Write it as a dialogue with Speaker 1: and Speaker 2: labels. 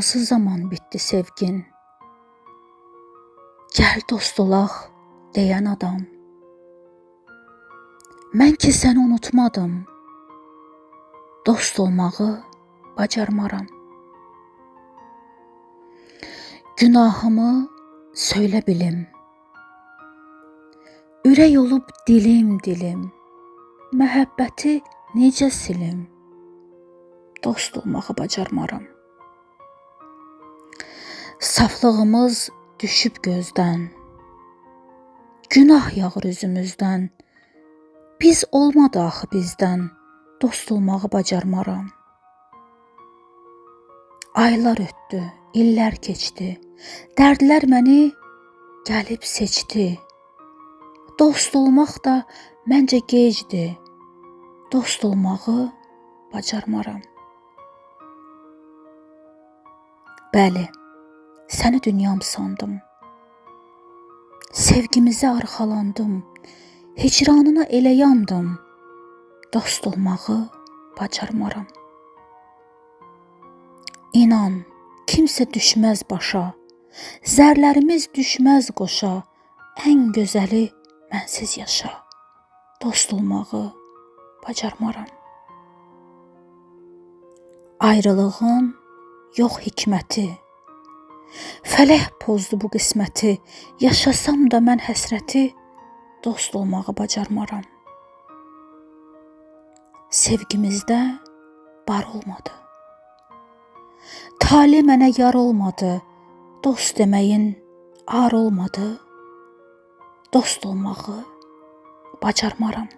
Speaker 1: Hansı zaman bitdi sevgin? Gəl dost olaq deyən adam. Mən ki səni unutmadım. Dost olmağı bacarmaram. Günahımı söylə bilim. Ürək olub dilim. Məhəbbəti necə silim? Dost olmağı bacarmaram. Saflığımız düşüb gözdən. Günah yağır üzümüzdən. Biz olmadı axı bizdən. Dost olmağı bacarmaram. Aylar ötdü, illər keçdi. Dərdlər məni gəlib seçdi. Dost olmaq da məncə gecdi. Dost olmağı bacarmaram. Bəli, səni dünyam sandım. Sevgimizə arxalandım. Hicranına elə yandım. Dost olmağı bacarmaram. İnan, kimsə düşməz başa. Zərlərimiz düşməz qoşa. Ən gözəli mənsiz yaşa. Dost olmağı bacarmaram. Ayrılığın yox hikməti. Fələk pozdu bu qisməti. Yaşasam da mən həsrəti. Dost olmağı bacarmaram. Sevgimizdə bar olmadı. Tale mənə yar olmadı. Dost deməyin ar olmadı. Dost olmağı bacarmaram.